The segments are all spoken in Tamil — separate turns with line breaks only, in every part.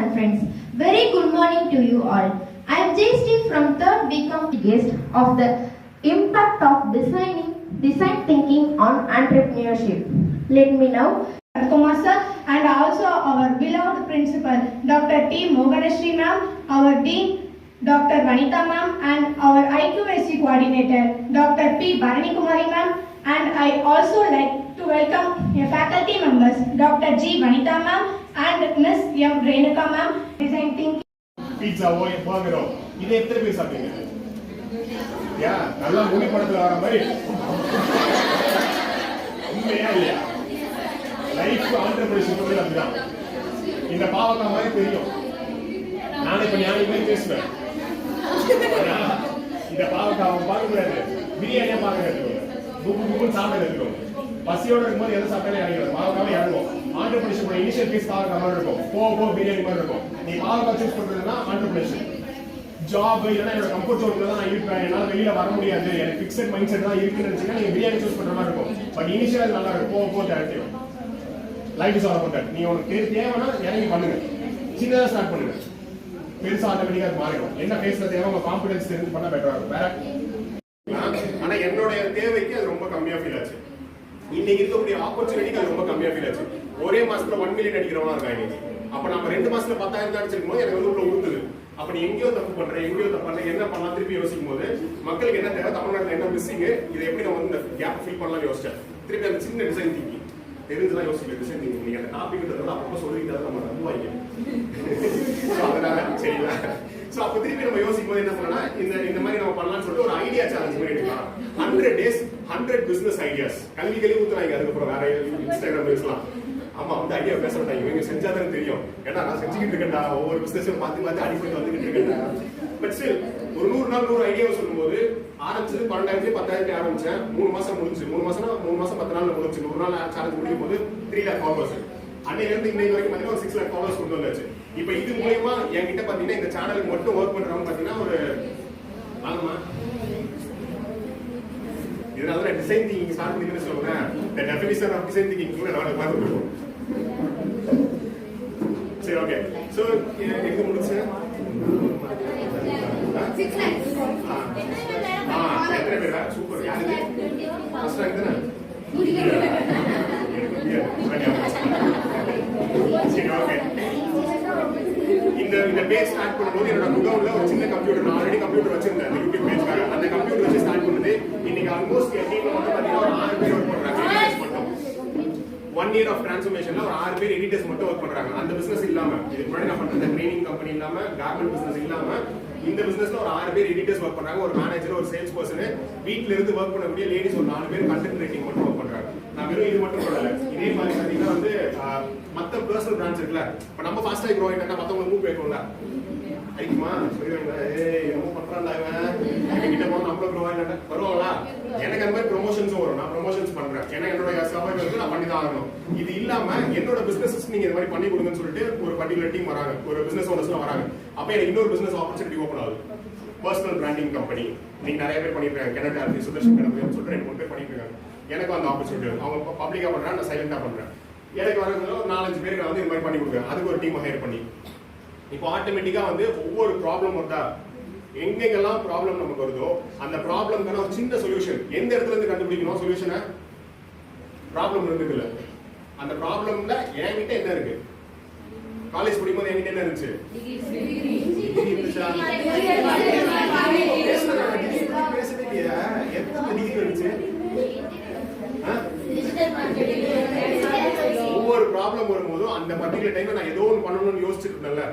and friends. Very good morning to you all. I am Jayashree from 3rd BCom guest of the impact of design thinking on entrepreneurship. Let me now
Kumar sir and also our beloved principal Dr. T. Moganeshri ma'am, our dean Dr. Vanitha ma'am and our IQSC coordinator Dr. P. Bharani Kumari ma'am, and I also like to welcome a faculty members Dr. G. Vanitha ma'am and Miss M. Renuka ma'am. Design thinking.
Pizza boy, burger. இது எத்தனை பேர் சாப்பிட்டீங்க? யா, நல்லா மூவி படத்துல வர மாதிரி. உண்மையா இல்லையா? லைஃப் ஆண்டர்பிரினர்ஷிப் வந்து அப்படிதான். இந்த பாவக்காய் மாதிரி தெரியும். நானே இப்ப ஞானி மாதிரி பேசுவேன். இந்த பாவக்காய் பார்க்க கூடாது. பிரியாணியா பார்க்க கத்துக்கணும். புக்கு சாப்பிட கத்துக்கணும். பசியோட இருக்கும்போது எதை சாப்பிட்டாலே இறங்கிடும். பாவக்காவே இறங்கும். ஆண்டர்பிரினர்ஷிப் இனிஷியல் ஃபேஸ் பாவக்காய் மாதிரி இருக்கும். போ பிரியாணி மாதிரி இருக்கும். நீ பாவக்காய் சூஸ் பண்றதுன்னா ஆண்டர்பிரினர்ஷிப். ஜாப் இல்லைன்னா என்னோட கம்ஃபர்ட் ஜோன்ல தான் நான் இருப்பேன், என்னால் வெளியில வர முடியாது, எனக்கு ஃபிக்ஸட் மைண்ட் செட் தான் இருக்குன்னு நினைச்சீங்கன்னா நீங்க பிரியாணி சூஸ் பண்ற மாதிரி இருக்கும். பட் இனிஷியல் நல்லா இருக்கும். போ தேவையும் life is all about that. நீ உனக்கு தேவைன்னா இறங்கி பண்ணுங்க, சின்னதாக ஸ்டார்ட் பண்ணுங்க, பெருசா ஆட்டோமேட்டிக்கா மாறிடும். என்ன பேசுறது தேவை உங்க கான்ஃபிடன்ஸ் தெரிஞ்சு பண்ணா பெட்டரா இருக்கும். வேற ஆனா என்னோட தேவைக்கு அது ரொம்ப கம்மியா ஃபீல் ஆச்சு. இன்னைக்கு இருக்கக்கூடிய ஆப்பர்ச்சுனிட்டிக்கு அது ரொம்ப கம்மியா ஃபீல் ஆச்சு. ஒரே மாசத்துல 1 மில்லியன் அடிக்கிறவனா இருக்கா இன்னைக்கு. அப்ப நம்ம 2 மாசத்துல 10,000 அடிச்சிருக்கும் போது எனக்கு வந்து உள்ள உறுத்துது. அப்ப நீ எங்கேயோ தப்பு பண்ற, எங்கேயோ தப்பு பண்ணல, என்ன பண்ணலாம் திருப்பி யோசிக்கும் போது மக்களுக்கு என்ன தேவை, தமிழ்நாட்டில் என்ன மிஸ்ஸிங், இதை எப்படி நம்ம வந்து இந்த கேப் ஃபில் பண்ணலாம் யோசிச்சேன். திருப்பி அந்த சின்ன டிசைன் திங்கிங் தெரிஞ்சுதான் யோசிக்கல. டிசைன் திங்கிங் நீங்க அந்த டாபிக் அப்பப்போ சொல்லிக்கிட்டு நம்ம நம்புவாங்க. அதனால சரிங்களா. சோ அப்ப திருப்பி நம்ம யோசிக்கும் போது என்ன பண்ணலாம், இந்த மாதிரி நம்ம பண்ணலாம்னு சொல்லிட்டு ஒரு ஐடியா சேலஞ்ச் மாதிரி எடுக்கலாம். 100 days 100 business ideas. கல்வி ஊத்துறாங்க. அதுக்கப்புறம் வேற இன்ஸ்டாகிராம் பேசலாம். ஆமா வந்து ஐடியா பேச மாட்டாங்க, இவங்க செஞ்சாதான் தெரியும். ஏன்னா நான் செஞ்சுக்கிட்டு இருக்கேன்டா, ஒவ்வொரு பிசினஸும் மாத்தி அடிப்படை வந்துகிட்டு இருக்கேன். பட் ஸ்டில் ஒரு 100 நாள் 100 ஐடியாவை சொல்லும் போது ஆரம்பிச்சது 12,000 10,000 ஆரம்பிச்சேன். 3 மாசம் முடிஞ்சு. 3 மாசம் 10 நாள் முடிஞ்சு. 100 நாள் சேலஞ்ச் முடியும் போது 3 lakh followers. அன்னையில இருந்து இன்னைக்கு வரைக்கும் பாத்தீங்கன்னா ஒரு 6 lakh followers கொண்டு வந்தாச்சு. இப்ப இது மூலமா என்கிட்ட பாத்தீங்கன்னா இந்த சேனலுக்கு மட்டும் ஒர்க் பண்றவங்க பாத்தீங்கன்னா ஒரு ஆமா இதனால டிசைன் திங்கிங் ஸ்டார்ட் பண்ணிட்டு சொல்றேன். the definition of design thinking கூட நான் பார்த்துருக்கோம். சரி ஓகே. சோ எங்க முடிச்சு
6 lakhs.
எத்தனை பேரா? சூப்பர். யாரு ஃபர்ஸ்ட் ரேங்க் தானே? சரி ஓகே. இந்த பேஜ் ஸ்டார்ட் பண்ணும்போது என்னோட முகவுல ஒரு சின்ன கம்ப்யூட்டர், நான் ஆல்ரெடி கம்ப்யூட்டர் வச்சிருந்தேன் அந்த யூடியூப் பேஜ்க்காக. அந்த கம்ப்யூட்டர் வச்சு ஸ்டார்ட் பண்ணது. இன்னைக்கு ஆல்மோஸ்ட் என் டீம்ல வந்து பாத்தீங்கன்னா ஒரு 6 பேர் ஒர்க் பண்றாங்க. 1 year ஆஃப் டிரான்ஸ்ஃபர்மேஷன்ல ஒரு 6 பேர் எடிட்டர்ஸ் மட்டும் ஒர்க் பண்றாங்க. அந்த பிசினஸ் இல்லாம, இதுக்கு முன்னாடி நான் பண்ற ட்ரைனிங் கம்பெனி இல்லாம, கார்மெண்ட் பிசினஸ் இல்லாம, இந்த பிசினஸ்ல ஒரு 6 பேர் எடிட்டர்ஸ் ஒர்க் பண்றாங்க. ஒரு மேனேஜர், ஒரு சேல்ஸ் பர்சன், வீட்ல இருந்து ஒர்க் பண்ணக்கூடிய லேடிஸ் ஒரு 4 பேர் கண்டென்ட் ரைட்டிங் மட்டும் ஒர்க் பண்றாங்க. நான் வெறும் இது மட்டும் சொல்லல. இதே மாதிரி பாத்தீங்கன்னா வந்து மத்த பர்சனல் பிரான்ச் இருக்குல்ல, இப்ப நம்ம ஃபாஸ்டா க்ரோ ஆயிட்டா மத்தவங்க மூவ் பேக்கணும்ல. ஐக்குமா சொல்லுவாங்க, ஏய் என்னமோ பண்றான்டா இவன், கிட்ட போனா நம்மள க்ரோ ஆயிட்டா வருவாங்களா? எனக்கு அந்த மாதிரி ப்ரொமோஷன்ஸும் வரும். நான் ப்ரொமோஷன்ஸ் பண்றேன். ஏன்னா என்னோட சவால்களுக்கு நான் பண்ணி தான் ஆகணும். இது இல்லாம என்னோட பிசினஸ் நீங்க இந்த மாதிரி பண்ணி கொடுங்கன்னு சொல்லிட்டு ஒரு பர்டிகுலர் டீம் வராங்க, ஒரு பிசினஸ் ஓனர்ஸ் வராங்க. அப்ப எனக்கு இன்னொரு பிசினஸ் ஆப்பர்ச்சுனிட்டி ஓப்பன் ஆகுது. பர்சனல் பிராண்டிங் கம்பெனி நீங்க நிறைய பேர் பண்ணிருக்காங்க. கனடா இருந்து சுதர்ஷன் கணபதினு சொல்லிட்டு 2-3 பேர் பண்ணிருக்காங்க. எனக்கு அந்த ஆப்பர்ச்சுனிட்டி அவங்க பப்ளிக்கா பண்றேன், நான் சைலண்டா பண்றேன். எனக்கு வரதுல ஒரு 4-5 பேருக்கு வந்து இந்த மாதிரி பண்ணி கொடுக்குறேன். அதுக்கு ஒரு டீம் ஹையர் பண்ணி இப்போ ஆட்டோமேட்டிக்கா வந்து ஒவ்வொரு ப்ராப்ளம் வந்தா எங்கெங்கெல்லாம் ப்ராப்ளம் நமக்கு வருதோ அந்த ப்ராப்ளம்க்கான ஒரு சின்ன சொல்யூஷன் எந்த இடத்துல இருந்து கண்டுபிடிக்கணும் சொல்யூஷனை. ப்ராப்ளம் இருக்குது இல்ல, அந்த ப்ராப்ளம்ல என்கிட்ட என்ன இருக்கு? காலேஜ் படிக்கும்போது என்கிட்ட என்ன இருந்துச்சு? பேசவே இல்லையா? எத்தனை டிகிரி இருந்துச்சு? ஒவ்வொரு ப்ராப்ளம் வரும்போதும் அந்த பர்டிகுலர் டைம்ல நான் ஏதோ ஒன்று பண்ணணும்னு யோசிச்சுட்டு இருந்தேன்ல,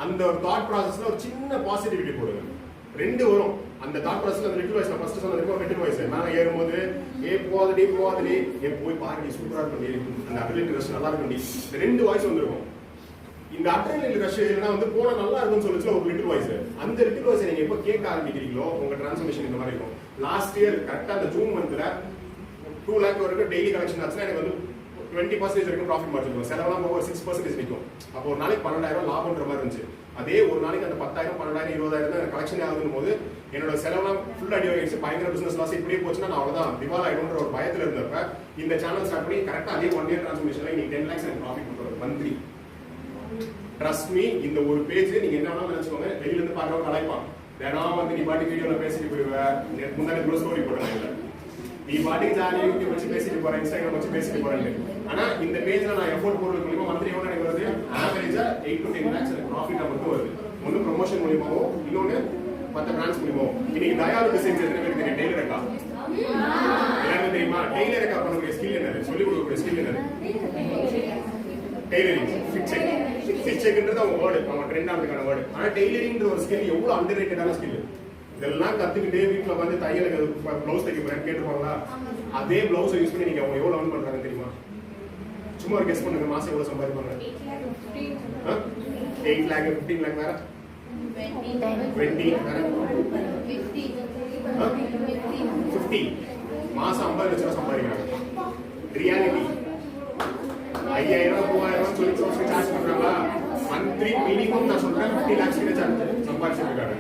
அந்த ஒரு தாட் ப்ராசஸ்ல ஒரு சின்ன பாசிட்டிவிட்டி போடுங்க. 2 வரும் அந்த தாட் ப்ராசஸ்ல. அந்த லிட்டில் வாய்ஸ் நான் ஃபர்ஸ்ட் சொன்னது லிட்டில் வாய்ஸ். நான் ஏறும்போது போகாதடி போய் பாருடி சூப்பரா இருக்கும், அந்த அட்ரினலின் ரஷ் நல்லா இருக்கும். இந்த 2 வாய்ஸ் வந்துருக்கும். இந்த அட்ரினலின் ரஷ் இல்லைன்னா வந்து போன நல்லா இருக்கும்னு சொல்லிச்சு ஒரு லிட்டில் வாய்ஸ். அந்த லிட்டில் வாய்ஸ் நீங்க எப்போ கேட்க ஆரம்பிக்கிறீங்களோ உங்க டிரான்ஸ்ஃபர்மேஷன் இந்த மாதிரி இருக்கும். லாஸ்ட் இயர் கரெக்டா அந்த ஜூன் மந்த்ல 2 lakh வரைக்கும் டெய்லி கலெக்ஷன் ஆச்சுன்னா எனக்கு வந்து 20% வரைக்கும் ப்ராஃபிட் மார்ஜின் இருக்கும். செலவெல்லாம் போக 6% நிற்கும். அப்போ ஒரு நாளைக்கு 12,000 லாபம்ன்ற மாதிரி இருந்துச்சு. அதே ஒரு நாளைக்கு அந்த 10,000 12,000 20,000 தான் கலெக்ஷன் ஆகுதுன்னு போது என்னோட செலவெல்லாம் ஃபுல் அடி ஆகிடுச்சு. பயங்கர பிசினஸ் லாஸ். இப்படியே போச்சுன்னா நான் அவ்வளவுதான் திவால் ஆயிடும்ன்ற ஒரு பயத்துல இருந்தப்ப இந்த சேனல் ஸ்டார்ட் பண்ணி கரெக்டா அதே 1 year டிரான்ஸ்ஃபர்மேஷன்ல இன்னைக்கு 10 lakhs எனக்கு ப்ராஃபிட் பண்றது மந்த்லி. ட்ரஸ்ட் மீ, இந்த ஒரு பேஜ் நீங்க என்ன வேணாலும் நினைச்சுக்கோங்க, வெளியில இருந்து பார்க்கறவங்க கலாய்ப்பான். தினம் வந்து நீ பாட்டு வீடியோல பேசிட்டு போயிடுவ, முன்னாடி கூட ஸ்டோரி போடுறாங்க, நீ பாட்டுக்கு ஜாலியாக யூடியூப் வச்சு பேசிட்டு போறேன், இன்ஸ்டாகிராம் வச்சு பேசிட்டு போறேன். ஆனா இந்த பேஜ்ல நான் எஃபோர்ட் போடுறது மூலியமா மந்த்லி எவ்வளவு எனக்கு வருது? ஆவரேஜா 8 to 10 lakhs எனக்கு ப்ராஃபிட்டா மட்டும் வருது. ஒன்னு ப்ரொமோஷன் மூலியமாவோ, இன்னொன்னு மற்ற பிரான்ச் மூலியமாவோ. இன்னைக்கு தயார் டிசைன்ஸ் எத்தனை பேருக்கு தெரியும்? டெய்லர் இருக்கா? எல்லாருமே தெரியுமா? டெய்லர் இருக்கா பண்ணக்கூடிய ஸ்கில் என்னது? சொல்லிக் கொடுக்கக்கூடிய ஸ்கில் என்னது? Tailoring, fit check. ஃபிட் செக்ன்றது அவங்க வேர்டு, அவங்க ட்ரெண்ட் ஆனதுக்கான வேர்டு. ஆனா டெய்லரிங்ன்ற ஒரு ஸ்கில் எவ்வளவு அண்டர்ரேட்டடான ஸ்கில். இதெல்லாம் கத்துக்கிட்டு வீட்டுல வந்து தையலுக்கு பிளவுஸ் தைக்க போறேன்னு கேட்டுருப்பாங்களா? அதே பிளவுஸ் யூஸ் பண்ணி நீங்க அவங்க எவ்வளவு earn பண்றாங்க தெரியுமா? சும்மா ஒரு கெஸ் பண்ணுங்க, மாசம் எவ்வளவு சம்பாதிப்பாங்க? 8 lakh, 15 lakh வேற, 20 வேற, 50 மாசம் 50 லட்சம் சம்பாதிக்கிறாங்க. ரியாலிட்டி 5000 3000 சொல்லி சார்ஜ் பண்றாங்களா? மந்த்லி மினிமம் நான் சொல்றேன் 50 lakhs கிட்ட சம்பாதிச்சிருக்காங்க.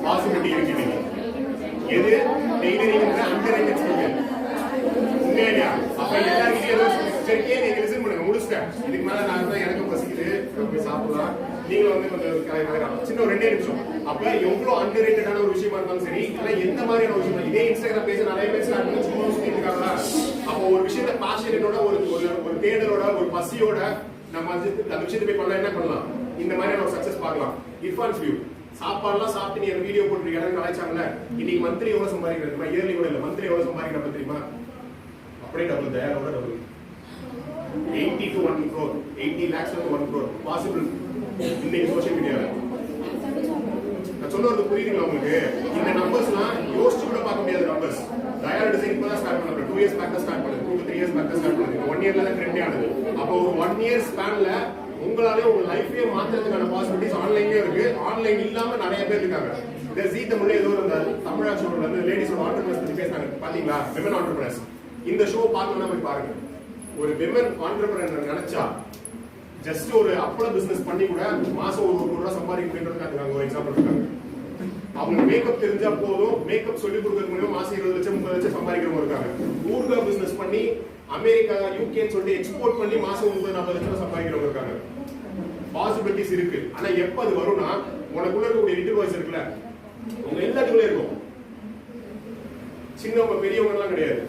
பாசிபிலிட்டி இருக்கு. எது டெய்லரிங் அண்டர்ரேட்டட் ஸ்கில். உண்மையா? அப்ப எல்லாரும் ஏதோ சரி கேளுங்க, லிசன் பண்ணுங்க, முடிச்சிட்டேன். இதுக்கு மேல நான் தான் எனக்கு பசிக்குது, போய் சாப்பிடலாம். நீங்க வந்து கொஞ்சம் சின்ன ஒரு 2 நிமிஷம். அப்ப எவ்வளவு அண்டர்ரேட்டடான ஒரு விஷயமா இருந்தாலும் சரி, இல்ல எந்த மாதிரியான ஒரு விஷயம், இதே இன்ஸ்டாகிராம் பேஜ் நிறைய பேர் ஸ்டார்ட் பண்ணி சும்மா சுத்திட்டு இருக்காங்களா? அப்ப ஒரு விஷயத்த பாஷனோட, ஒரு தேடலோட, ஒரு பசியோட நம்ம அந்த விஷயத்தை போய் பண்ணா என்ன பண்ணலாம்? இந்த மாதிரியான ஒரு சக்சஸ் பார்க்கலாம். இர்ஃபான்ஸ் வியூ சாப்பாடுலாம் சாப்பிட்டு நீ வீடியோ போட்டு இடம் கலாய்ச்சாங்கல்ல, இன்னைக்கு மந்த்லி எவ்வளவு சம்பாதிக்கிறது? இயர்லி கூட இல்ல, மந்த்லி எவ்வளவு சம்பாதிக்கிறப்ப தெரியுமா? அப்படியே டபுள், தயாரோட double. 80 to 1 crore, 80 lakhs to 1 crore possible இன்னைக்கு சோஷியல் மீடியால. நான் சொல்றது புரியுதுங்களா உங்களுக்கு? இந்த நம்பர்ஸ்லாம் யோசிச்சு கூட பார்க்க முடியாத நம்பர்ஸ். தயார் டிசைன் இப்பதான் ஸ்டார்ட் பண்ணல, 2 years பேக் தான் ஸ்டார்ட் பண்ணது, 2 to 3 years பேக் தான் ஸ்டார்ட் பண்ணது. 1 yearல தான் ட்ரெண்ட் ஆனது. அப்போ ஒரு 1 year ஸ்பேன்ல உங்களாலே உங்க லைஃபே மாத்துறதுக்கான பாசிபிலிட்டிஸ் ஆன்லைன்லயே இருக்கு. ஆன்லைன் இல்லாம நிறைய பேர் இருக்காங்க. இந்த ஜீ தமிழ்ல ஏதோ இந்த தமிழா ஷோல வந்து லேடிஸோட ஆண்டர்பிரனர்ஸ் பத்தி பேசுறாங்க பாத்தீங்களா? Women entrepreneurs. இந்த ஷோ பார்க்கணும்னா போய் பாருங்க. ஒரு விமன் ஆண்டர்பிரனர் நினைச்சா ஜஸ்ட் ஒரு அப்பள பிசினஸ் பண்ணி கூட மாசம் 1 கோடி ரூபாய் சம்பாதிக்க முடியும்ன்றது ஒரு எக்ஸாம்பிள் இருக்காங்க. அவங்க மேக்கப் தெரிஞ்சா போதும், மேக்கப் சொல்லி கொடுக்கறது மூலமா மாசம் 20 லட்சம் 30 லட்சம் சம்பாதிக்கிறவங்க இருக்காங்க. ஊர்கா பிசினஸ் பண்ணி அமெரிக்கா யூகேன்னு சொல்லிட்டு எக்ஸ்போர்ட் பண்ணி மாசம் 30-40 லட்சம் சம்பாதிக்கிறவங்க இருக்காங்க. பாசிபிலிட்டிஸ் இருக்கு. ஆனா எப்ப அது வரும்னா, உனக்குள்ள இருக்கக்கூடிய லிட்டில் வாய்ஸ் இருக்குல்ல, உங்க எல்லாத்துக்குள்ளே இருக்கும். சின்னவங்க பெரியவங்க எல்லாம் கிடையாது.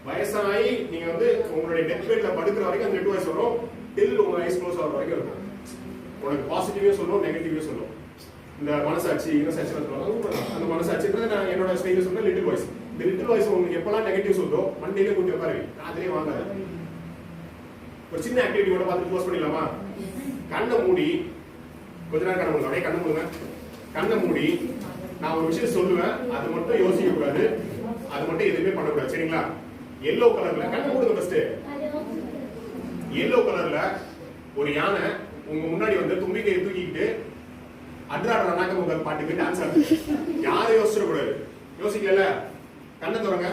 வயசாகி நீங்க வந்து உங்களுடைய டெத் பெட்ல படுக்கிற வரைக்கும் அந்த லிட்டில் வாய்ஸ் வரும். டில் உங்க ஐஸ் க்ளோஸ் ஆகிற வரைக்கும் இருக்கும். உனக்கு பாசிட்டிவே சொல்லும், நெகட்டிவே சொல்லும். இந்த மனசாட்சி இன்னசாட்சி அந்த மனசாட்சின்றது நான் என்னோட ஸ்டைல சொல்ற லிட்டில் வாய்ஸ். இந்த லிட்டில் வாய்ஸ் உங்களுக்கு எப்பெல்லாம் நெகட்டிவ் சொல்றோ மண்டையில கொஞ்சம் உட்காருங்க, அதுலயே வாங்காது. ஒரு சின்ன ஆக்டிவிட்டியோட பார்த்து க்ளோஸ் பண்ணிடலாமா? கண்ணை மூடி கொஞ்ச நேரம் கண்ணை மூடுங்க, அப்படியே கண்ணை மூடுங்க. கண்ணை மூடி நான் ஒரு விஷயம் சொல்லுவேன், அது மட்டும் யோசிக்க கூடாது, அது மட்டும் எதுவுமே பண்ணக்கூடாது, சரிங்களா? எல்லோ கலர்ல கண்ணை மூடுங்க. ஃபர்ஸ்ட் எல்லோ கலர்ல ஒரு யானை உங்க முன்னாடி வந்து தும்பிக்கையை தூக்கிட்டு அட்ராட நாக்க பாட்டுக்கு டான்ஸ் ஆடுது. யாரும் யோசிச்சிட கூடாது. யோசிக்கல, கண்ணை திறங்க.